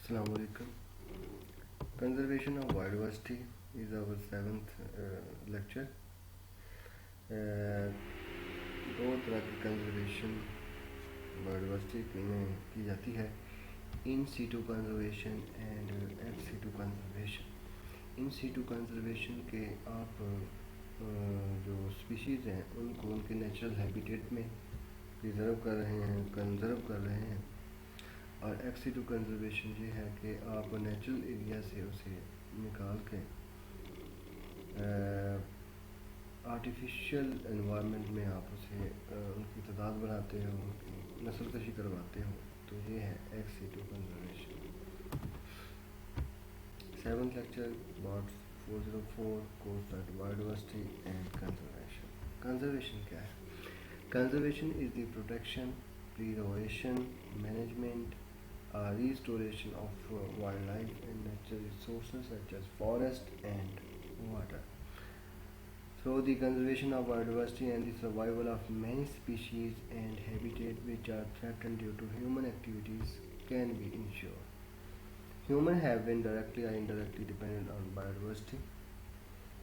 Assalamu alaikum. Conservation of biodiversity is our seventh lecture. दो तरह की कंजर्वेशन बायोडाइवर्सिटी में की जाती है, in situ conservation and ex situ conservation. In situ conservation के आप जो स्पीशीज़ हैं उनको उनके नेचुरल हैबिटेट में प्रिजर्व कर रहे हैं, कंजर्व कर रहे हैं। और एक्स सीटू कंजर्वेशन ये है कि आप नेचुरल एरिया से उसे निकाल के आर्टिफिशियल एनवायरनमेंट में आप उसे उनकी तादाद बढ़ाते हो, उनकी नस्ल कशी करवाते हो। तो ये है ex situ conservation. Seventh lecture about 404 course that biodiversity and conservation. Conservation क्या है? Conservation is the protection, preservation, management, restoration of wildlife and natural resources such as forest and water. Through the conservation of biodiversity and the survival of many species and habitat which are threatened due to human activities can be ensured. Humans have been directly or indirectly dependent on biodiversity.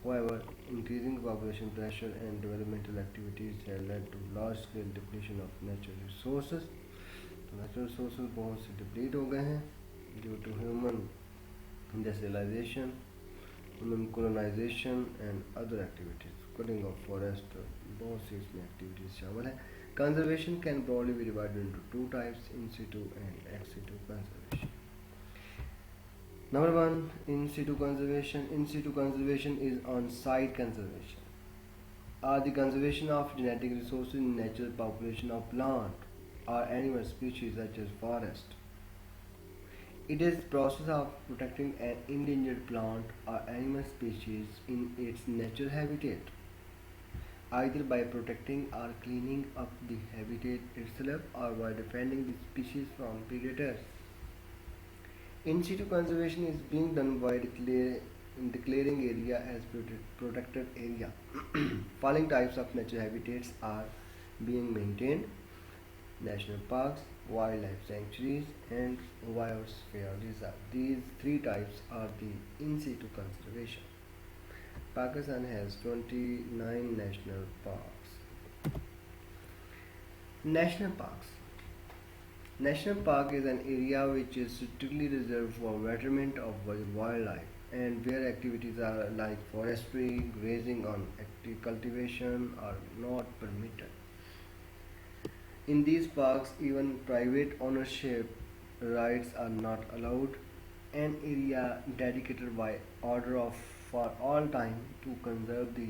However, increasing population pressure and developmental activities have led to large-scale depletion of natural resources. तो natural resources बहुत से deplete हो गए हैं due to human industrialisation, human colonisation and other activities. Cutting of forest, बहुत सी इसमें activities शामिल है। Conservation can broadly be divided into two types, in situ and ex situ conservation. Number one, in situ conservation. In situ conservation is on-site conservation, or the conservation of genetic resources in natural population of plant or animal species such as forest. It is the process of protecting an endangered plant or animal species in its natural habitat, either by protecting or cleaning up the habitat itself or by defending the species from predators. In situ conservation is being done by declaring area as protected area. Following types of natural habitats are being maintained: national parks, wildlife sanctuaries, and biosphere reserve. These three types are the in situ conservation. Pakistan has 29 national parks. National parks. National park is an area which is strictly reserved for betterment of wildlife and where activities are like forestry, grazing on cultivation are not permitted. In these parks, even private ownership rights are not allowed. An area dedicated by order of for all time to conserve the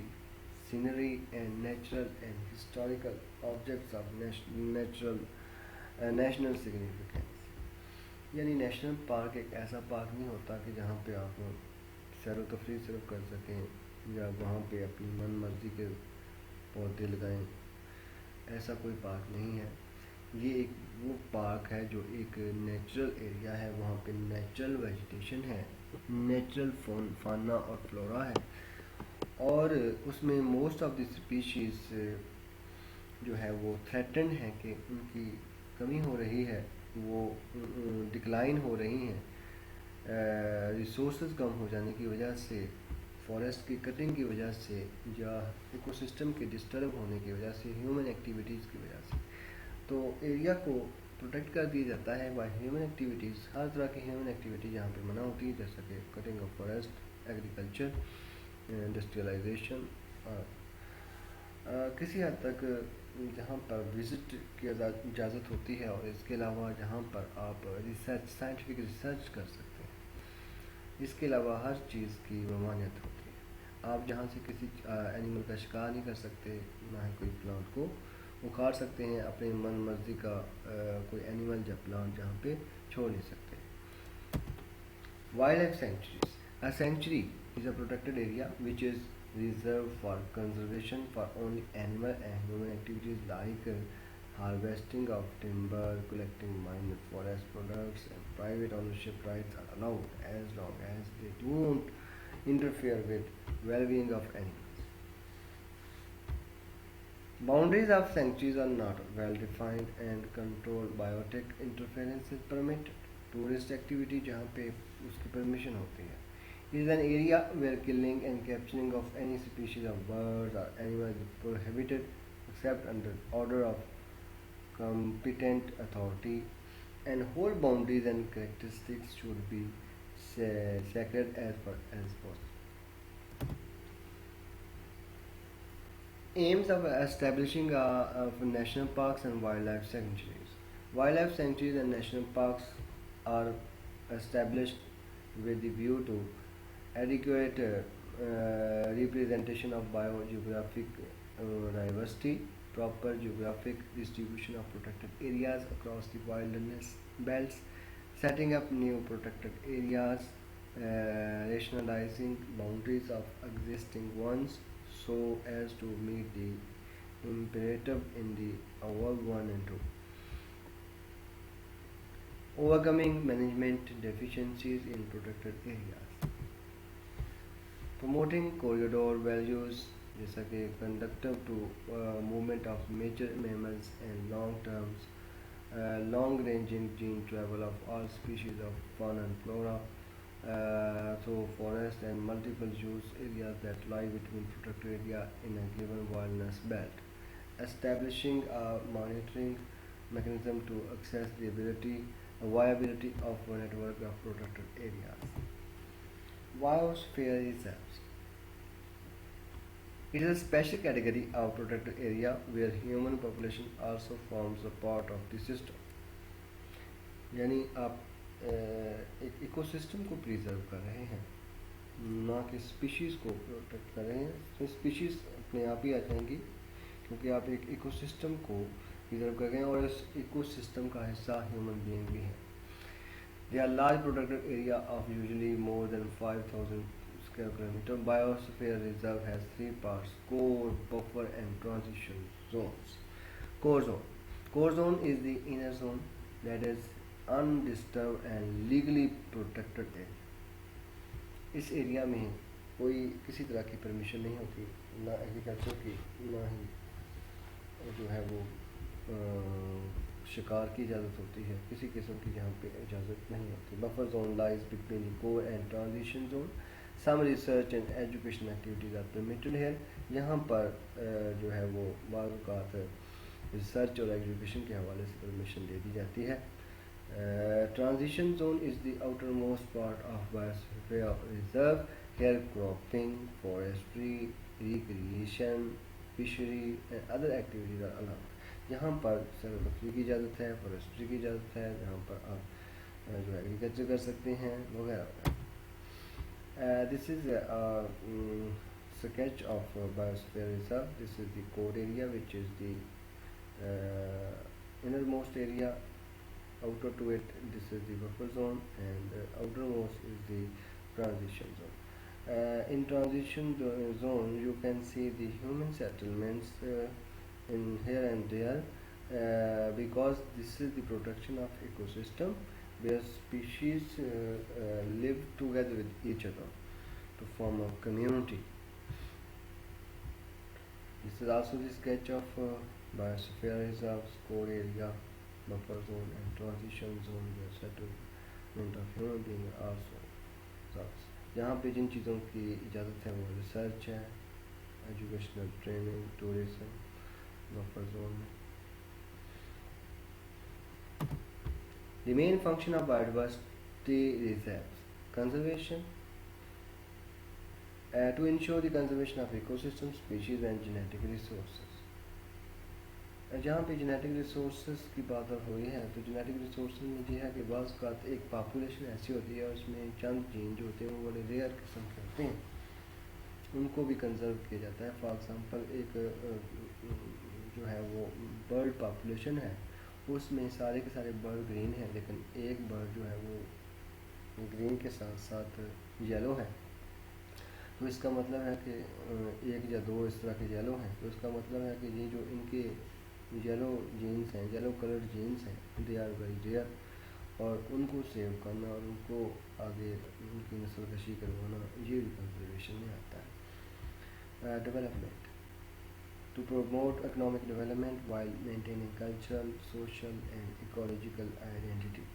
scenery and natural and historical objects of national significance. यानी national park एक ऐसा park नहीं होता कि जहाँ पे आप सैर व तफरीह सिर्फ कर सकें या वहाँ पे अपनी मन मर्जी के पौधे लगाएं, ऐसा कोई पार्क नहीं है। ये एक वो पार्क है जो एक नेचुरल एरिया है, वहाँ पे नेचुरल वेजिटेशन है, नेचुरल फाना और फ्लोरा है, और उसमें मोस्ट ऑफ द स्पीशीज़ जो है वो थ्रेटन्ड है कि उनकी कमी हो रही है, वो डिक्लाइन हो रही हैं रिसोर्सेज कम हो जाने की वजह से, फॉरेस्ट की कटिंग की वजह से, या इकोसिस्टम के डिस्टर्ब होने की वजह से, ह्यूमन एक्टिविटीज़ की वजह से। तो एरिया को प्रोटेक्ट कर दिया जाता है बाय ह्यूमन एक्टिविटीज़। हर तरह की ह्यूमन एक्टिविटी यहाँ पे मना होती है, जैसा कि cutting of forest, agriculture, industrialisation, किसी हद तक जहाँ पर विज़िट की इजाज़त होती है, और इसके अलावा जहाँ पर आप रिसर्च, साइंटिफिक रिसर्च कर सकते हैं। इसके अलावा हर चीज़ की ममानियत होती है। आप जहाँ से किसी एनिमल का शिकार नहीं कर सकते, ना ही कोई प्लांट को उखाड़ सकते हैं, अपनी मन मर्जी का कोई एनिमल या प्लांट जहाँ पे छोड़ नहीं सकते। Wild life sanctuaries. A sanctuary is a protected area which is reserved for conservation for only animal and human activities like harvesting of timber, collecting minor forest products, and private ownership rights are allowed as long as they don't interfere with well-being of animals. Boundaries of sanctuaries are not well defined and controlled. Biotic interference is permitted. Tourist activity जहाँ पे उसकी permission होती है. It is an area where killing and capturing of any species of birds or animals is prohibited except under order of competent authority, and whole boundaries and characteristics should be sacred as far as possible. Aims of establishing of national parks and wildlife sanctuaries. Wildlife sanctuaries and national parks are established with the view to adequate representation of biogeographic diversity, proper geographic distribution of protected areas across the wilderness belts, setting up new protected areas, rationalizing boundaries of existing ones so as to meet the imperative in the above 1 and 2. Overcoming management deficiencies in protected areas. Promoting corridor values जैसा कि conducive to movement of major mammals and long-ranging gene travel of all species of fauna and flora through forest and multiple use areas that lie between protected area in a given wilderness belt. Establishing a monitoring mechanism to assess the viability of a network of protected areas. Biosphere reserves. It is a special category of protected area where human population also forms a part of the system. यानी आप एक ecosystem को preserve कर रहे हैं, ना कि species को प्रोटेक्ट कर रहे हैं. तो स्पीशीज़ अपने आप ही आ जाएंगी क्योंकि आप एक इकोसिस्टम को प्रिजर्व कर रहे हैं और इस इकोसिस्टम का हिस्सा ह्यूमन बीइंग भी है. They are large protected area of usually more than 5,000 square kilometer. Biosphere reserve has three parts: core, buffer, and transition zones. Core zone. Core zone is the inner zone that is undisturbed and legally protected area. इस area में कोई किसी तरह की permission नहीं होती, ना agriculture की, ना ही जो है वो शिकार की इजाज़त होती है, किसी किस्म की यहाँ पे इजाज़त नहीं होती. Buffer zone lies between core and transition zone. Some research and education activities are permitted here. यहाँ पर जो है वो बात रिसर्च और एजुकेशन के हवाले से परमिशन दे दी जाती है. Transition zone is the outermost part of biosphere reserve. Here cropping, forestry, recreation, fishery and other activities are allowed. यहाँ पर सैर तफरी की इजाज़त है, फॉरेस्ट्री की इजाज़त है, जहाँ पर आप जो एग्रीकल्चर कर सकते हैं वगैरह. This is sketch of biosphere reserve. This is the core area, which is the innermost area. Outer to it, this is the buffer zone, and outermost is the transition zone. In transition zone, you can see the human settlements in here and there, because this is the protection of ecosystem where species live together with each other to form a community. This is also the sketch of biosphere reserves, core area, buffer zone, and transition zone where settlement of human being also results. यहाँ पे जिन चीज़ों की इजाज़त है वो research है, educational, training, tourism, buffer zone में. The main function of biodiversity reserves: conservation, to ensure the conservation of ecosystems, species and genetic resources. जहाँ पे जेनेटिक रिसोर्सेज की बात हो रही है तो जेनेटिक रिसोर्सेज में यह है कि बाज़ का एक पॉपुलेशन ऐसी होती है उसमें चंद जीन जो होते हैं वो बड़े रेयर किस्म के होते हैं, उनको भी कंजर्व किया जाता है. फॉर एग्ज़ाम्पल एक जो है वो बर्ड पॉपुलेशन है, उसमें सारे के सारे बर्ड ग्रीन हैं, लेकिन एक बर्ड जो है वो ग्रीन के साथ साथ येलो है. तो इसका मतलब है कि एक या दो इस तरह के येलो हैं, तो इसका मतलब है कि ये जो इनके येलो जीन्स हैं, येलो कलर्ड जीन्स हैं, दे आर वेरी रेयर, और उनको सेव करना और उनको आगे उनकी नस्ल कशी करवाना ये भी कंजर्वेशन में आता है. Development: to promote economic development while maintaining cultural, social and ecological identity.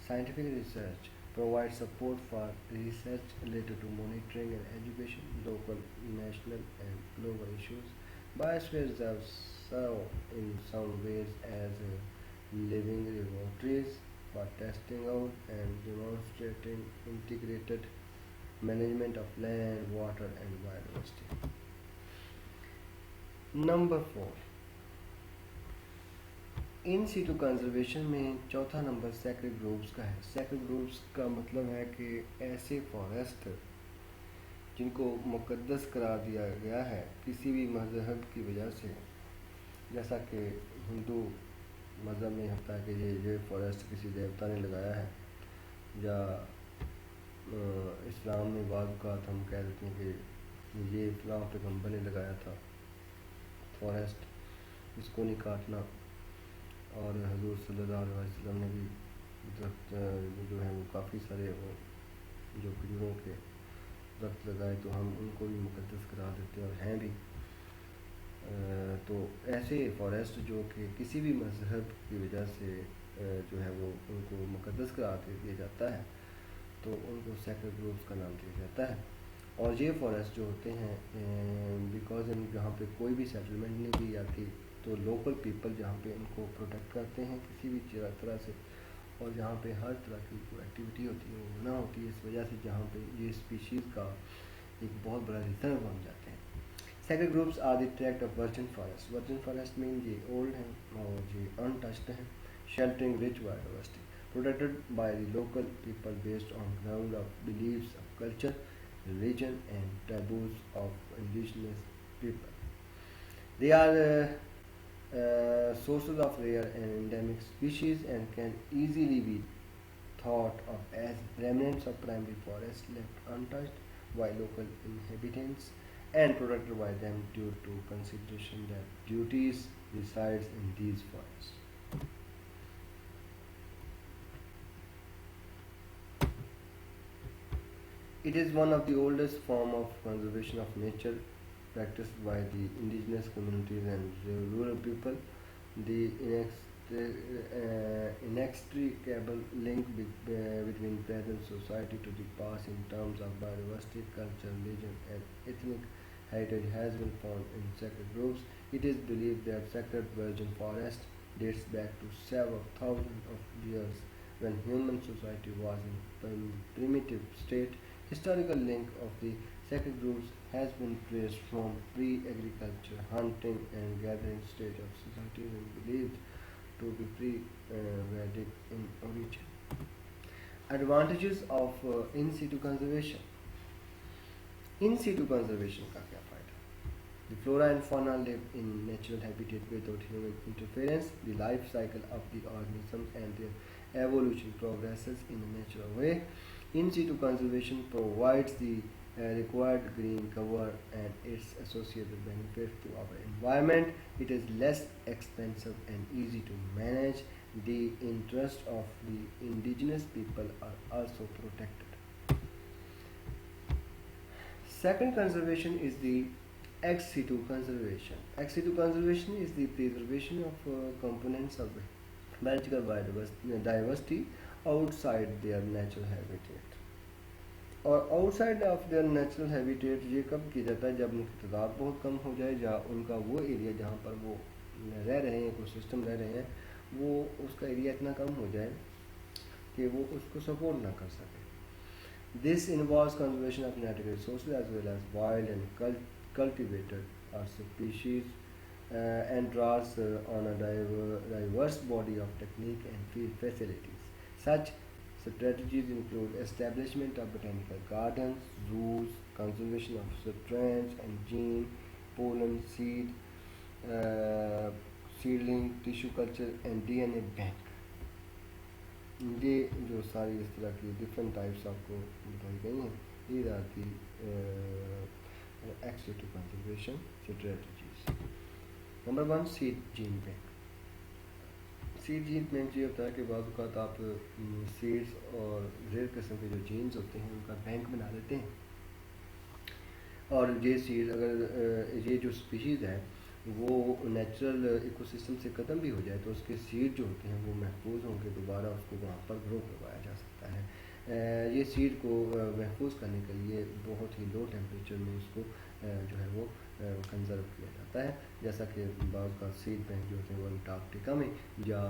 Scientific research provides support for research related to monitoring and education, local, national, and global issues. Biospheres serve in some ways as living laboratories for testing out and demonstrating integrated management of land, water, and biodiversity. Number 4, in situ conservation में चौथा number sacred groves का है। Sacred groves का मतलब है कि ऐसे forest जिनको मुकद्दस करार दिया गया है किसी भी मजहब की वजह से, जैसा कि हिंदू मज़हब में होता है कि ये फॉरेस्ट किसी देवता ने लगाया है, या इस्लाम में बाद का हम कह देते हैं कि ये इस्लाम पैगम्बर ने लगाया था फॉरेस्ट, इसको नहीं काटना। और हजूर सल्लल्लाहु अलैहि वसल्लम ने भी दरख्त जो है वो काफ़ी सारे वो जो खजूरों के दरख्त लगाए, तो हम उनको भी मुकद्दस करार देते हैं और हैं भी। तो ऐसे फॉरेस्ट जो कि किसी भी मज़हब की वजह से जो है वो उनको मुकद्दस करार दे दिया जाता है, तो उनको सैक्रेड ग्रोव्स का नाम दिया जाता है। और ये फॉरेस्ट जो होते हैं बिकॉज इन जहाँ पे कोई भी सेटलमेंट नहीं की जाती, तो लोकल पीपल जहाँ पे इनको प्रोटेक्ट करते हैं किसी भी तरह से, और जहाँ पे हर तरह की जो एक्टिविटी होती है वो ना होती है, इस वजह से जहाँ पे ये स्पीशीज़ का एक बहुत बड़ा रिजर्व बन जाते हैं। Sacred groups are the tract of virgin forest. Virgin forest mean ये ओल्ड हैं और ये अनटच्ड हैं, sheltering rich biodiversity, protected by the local people based on ground of believes of culture, religion, and taboos of indigenous people. They are sources of rare and endemic species and can easily be thought of as remnants of primary forests left untouched by local inhabitants and protected by them due to consideration that duties resides in these forests. It is one of the oldest form of conservation of nature practiced by the indigenous communities and rural people. The inextricable link between present society to the past in terms of biodiversity, culture, religion, and ethnic heritage has been found in sacred groves. It is believed that sacred virgin forest dates back to several thousands of years when human society was in primitive state. Historical link of the sacred groves has been traced from pre-agriculture, hunting and gathering stage of society and believed to be pre-Vedic in origin. Advantages of in situ conservation. In situ conservation का क्या फायदा? The flora and fauna live in natural habitat without human interference. The life cycle of the organisms and their evolution progresses in a natural way. In situ conservation provides the required green cover and its associated benefits to our environment. It is less expensive and easy to manage. The interests of the indigenous people are also protected. Second conservation is the ex situ conservation. Ex situ conservation is the preservation of components of biological biodiversity outside their natural habitat. और outside of their natural habitat ये कब किया जाता है? जब उनकी तादाद बहुत कम हो जाए, या उनका वो एरिया जहाँ पर वो रह रहे हैं, इकोसिस्टम रह रहे हैं, वो उसका एरिया इतना कम हो जाए कि वो उसको सपोर्ट ना कर सके. This involves conservation of natural resources as well as wild and cultivated species and draws on a diverse body of technique and field facilities. Such strategies include establishment of botanical gardens, zoos, conservation of strands and gene, pollen, seedling, tissue culture, and DNA bank. ये जो सारी इस तरह की different types आपको बताई गई हैं, these are the access to conservation strategies. Number 1, seed gene bank. Seed gene bank ये होता है कि बाद वक़्त आप सीड्स और रेयर किस्म के जो जीन्स होते हैं उनका बैंक बना लेते हैं, और ये सीड अगर ये जो स्पीशीज़ है वो नेचुरल इकोसिस्टम से ख़त्म भी हो जाए तो उसके सीड जो होते हैं वो महफूज होंगे, दोबारा उसको वहाँ पर ग्रो करवाया जा सकता है। ये सीड को महफूज करने के लिए बहुत ही लो टेम्परेचर में उसको जो है वो कंजर्व किया जाता है, जैसा कि बाज़ का सीड बैंक जो होते हैं वो अंटार्कटिका में या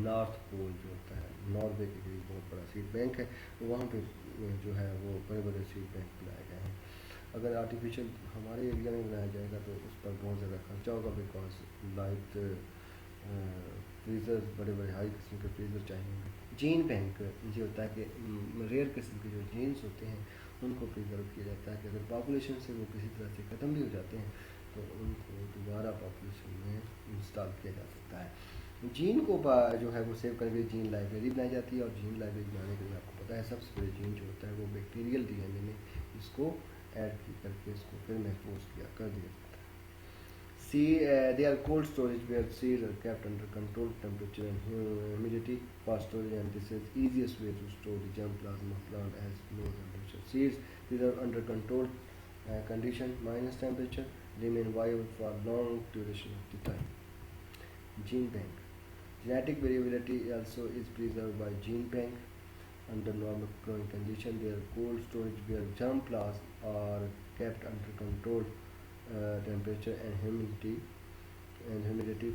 नॉर्थ पोल जो होता है नॉर्वे के करीब बहुत बड़ा सीड बैंक है, वहाँ पे जो है वो बड़े बड़े सीड बैंक बनाए गए हैं। अगर आर्टिफिशियल हमारे एरिया में बनाया जाएगा तो उस पर बहुत ज़्यादा खर्चा होगा, बिकॉज लाइक फ्रीज़र बड़े बड़े हाई किस्म के फ्रीज़र चाहिए होंगे। जीन बैंक ये होता है कि रेयर किस्म के जो जीन्स होते हैं उनको प्रिजर्व किया जाता है कि अगर पॉपुलेशन से वो किसी तरह से ख़त्म भी हो जाते हैं तो उनको दोबारा पॉपुलेशन में इंस्टॉल किया जा सकता है। जीन को जो है वो सेव करके जीन लाइब्रेरी बनाई जाती है, और जीन लाइब्रेरी बनाने के लिए आपको पता है सबसे बड़े जीन जो होता है वो बैक्टीरियल डीएनए में इसको ऐड करके इसको फिर महफूज किया कर दिया जाता है। They are cold storage where seeds are kept under controlled temperature and humidity for storage, and this is easiest way to store the germplasm of plant as low temperature. Seeds preserved under controlled condition minus temperature remain viable for long duration of the time. Gene bank. Genetic variability also is preserved by gene bank under normal growing condition. They are cold storage where germplasm are kept under controlled temperature and humidity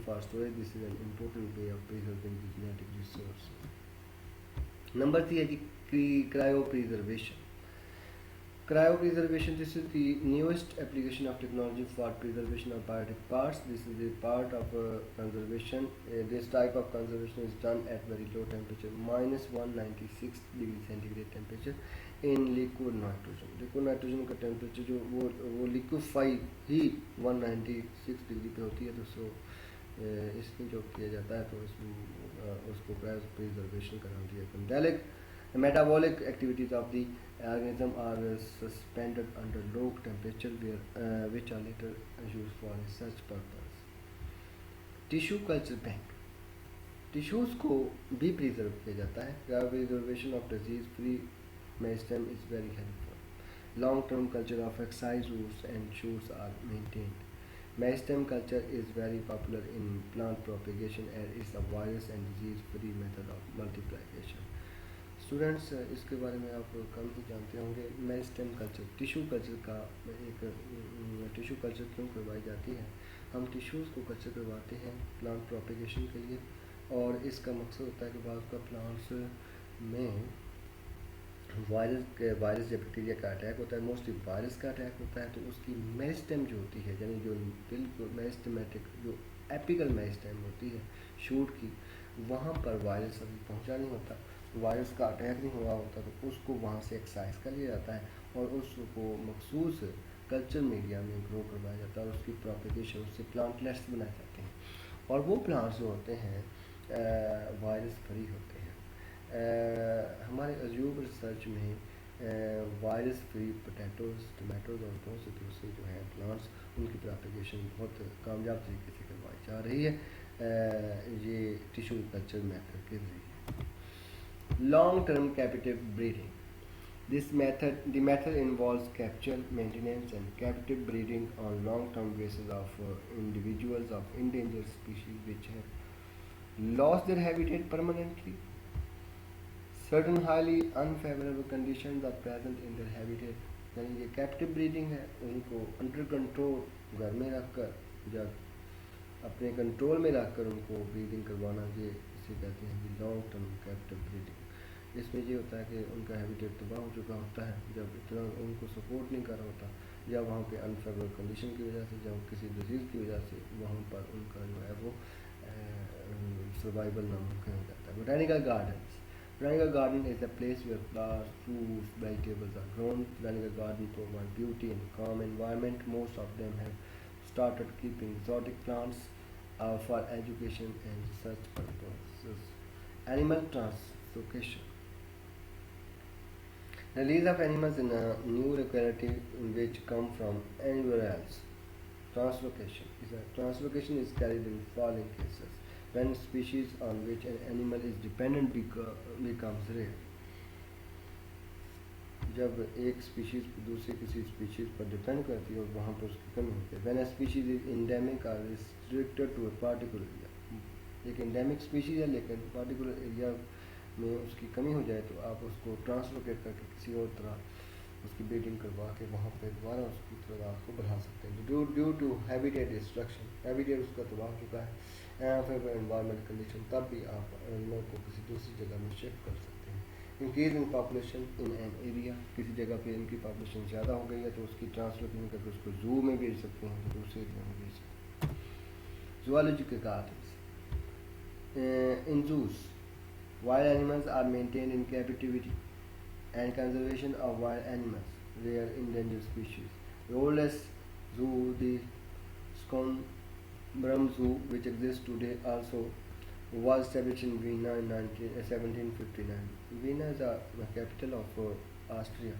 for storage. This is an important way of preserving the genetic resource. Number 3 है जी cryopreservation. Cryopreservation, this is the newest application of technology for preservation of biotic parts. This is a part of conservation. This type of conservation is done at very low temperature, minus 196 degree centigrade temperature in liquid nitrogen. Liquid nitrogen का temperature जो वो liquefy ही 196 degree पे होती है, तो सो इसमें जो किया जाता है तो इसमें उसको cryopreservation का नाम दिया गया है। Metabolic activities of the organism are suspended under low temperature which are later used for research purpose. Tissue culture bank. Tissues को भी प्रिजर्व किया जाता है. Preservation of disease-free meristem is very helpful. Long-term culture of excised roots and shoots are maintained. Meristem culture is very popular in plant propagation and is a virus and disease-free method of multiplication. Students इसके बारे में आप कम ही जानते होंगे. Meristem culture, tissue culture का एक tissue culture क्यों करवाई जाती है? हम टिश्यूज़ को कल्चर करवाते हैं प्लांट प्रोपेगेशन के लिए, और इसका मकसद होता है कि बाद का प्लांट्स में वायरस या बैक्टीरिया का अटैक होता है, मोस्टली वायरस का अटैक होता है, तो उसकी मेरिस्टेम जो होती है, यानी जो बिल्कुल मेरिस्टेमेटिक जो एपिकल मेरिस्टेम होती है शूट की, वहाँ पर वायरस अभी पहुँचा नहीं होता, वायरस का अटैक नहीं हुआ होता, तो उसको वहाँ से एक्साइज कर लिया जाता है और उसको मखसूस कल्चर मीडिया में ग्रो करवाया जाता है और उसकी प्रोपेगेशन, उससे प्लांटलेट्स बनाए जाते हैं, और वो प्लांट्स जो होते हैं वायरस फ्री होते हैं. हमारे अजूब रिसर्च में वायरस फ्री पोटैटोज़, टमाटोज़ और बहुत से दूसरे जो हैं प्लांट्स, उनकी प्रोपेगेशन बहुत कामयाब तरीके से करवाई जा रही है ये टिश्यू कल्चर मेथड के ज़रिए. Long-term captive breeding. The method involves capture, maintenance, and captive breeding on long-term basis of individuals of endangered species which have lost their habitat permanently. Certain highly unfavorable conditions are present in their habitat. यानी ये captive breeding है, उनको under control घर में रखकर या अपने control में रखकर उनको ब्रीडिंग करवाना, ये इसे कहते हैं लॉन्ग टर्म कैप्टिव ब्रीडिंग. इसमें ये होता है कि उनका हैबिटेट तबाह हो चुका होता है, जब इतना उनको सपोर्ट नहीं कर रहा होता, या वहाँ पे अनफेवरेबल कंडीशन की वजह से, जब किसी डिजीज़ की वजह से वहाँ पर उनका जो है वो सर्वाइवल नामुमकिन हो जाता है. Botanical gardens. Botanical garden is a place where flowers, fruits, vegetables are grown. Botanical garden provide beauty and calm environment. Most of them have started keeping exotic plants for education and research purposes. Animal translocation. Release of animals in a new locality which come from anywhere else. Translocation is carried in following cases: when species on which an animal is dependent becomes rare. जब एक species दूसरी किसी species पर depend करती है और वहाँ पर उसकी कमी होती है। When a species is endemic or restricted to a particular area, एक इंडेमिक स्पीशीज़ है लेकिन पार्टिकुलर एरिया में उसकी कमी हो जाए तो आप उसको ट्रांसलोकेट करके किसी और तरह उसकी ब्रीडिंग करवा के वहाँ पर दोबारा उसकी तादाद को बढ़ा सकते हैं। Due to habitat destruction, habitat उसका तबाह हो चुका है, फिर एनवायरमेंट कंडीशन, तब भी आप एनिमल को किसी दूसरी जगह में शिफ्ट कर सकते हैं। Increase in population in an area, किसी जगह पे इनकी पॉपुलेशन ज़्यादा हो गई है तो उसकी ट्रांसलोकेशन करके उसको जू में भेज सकते हैं, तो दूसरे एरिया में भेज सकते हैं। Zoological gardens. In zoos, wild animals are maintained in captivity and conservation of wild animals, rare endangered species. Oldest zoo, the Scunbrum Zoo, which exists today, also was established in Vienna in 1759. Vienna is the capital of Austria.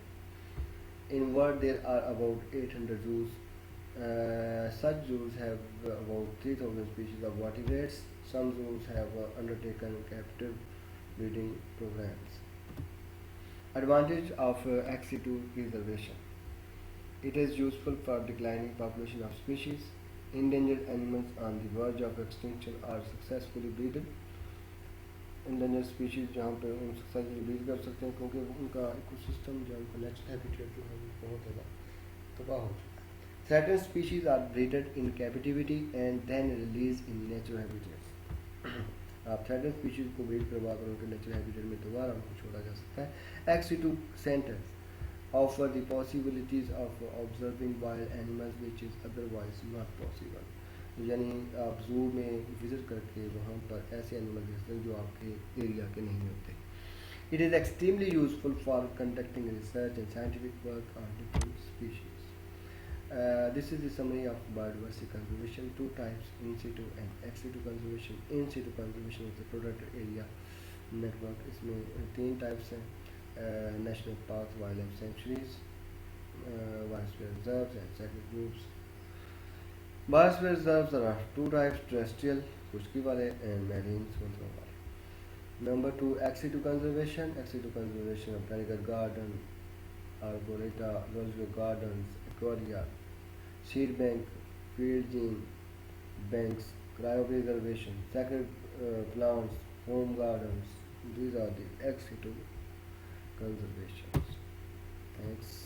In world there are about 800 zoos. Such zoos have about 3,000 species of vertebrates. Some zoos have undertaken captive breeding programs. Advantage of ex situ preservation. It is useful for declining population of species. Endangered animals on the verge of extinction are successfully breeded. Endanger species जहाँ पे हम successfully breed कर सकते हैं क्योंकि उनका ecosystem जो उनका नेचुरल हैबिटेट जो है वो बहुत ज़्यादा तबाह हो चुका है। Certain species are breeded in captivity and then released in natural habitats. आप certain species को ब्रीड करवा कर उनके नेचुरल हैबिटेट में दोबारा उनको छोड़ा जा सकता है। Ex situ centers offer the possibilities of observing wild animals which is otherwise not possible. यानी आप जू में विज़िट करके वहाँ पर ऐसे एनिमल देखते हैं जो आपके एरिया के नहीं होते। It is extremely useful for conducting research and scientific work on different species. This is the summary of biodiversity conservation. Two types: in situ and ex situ conservation. In situ conservation is the protected area network. इसमें तीन types हैं: national park, wild life centuries, biosphere reserves and sacred groves. Biosphere reserves there are two types: terrestrial, खुशकी वाले, and marine, समुद्र वाले. Number two, ex situ conservation. Ex situ conservation of botanical garden, arboreta, zoological gardens, aquaria, seed bank, field gene banks, cryopreservation, sacred plants, home gardens. These are the ex situ conservations. Thanks.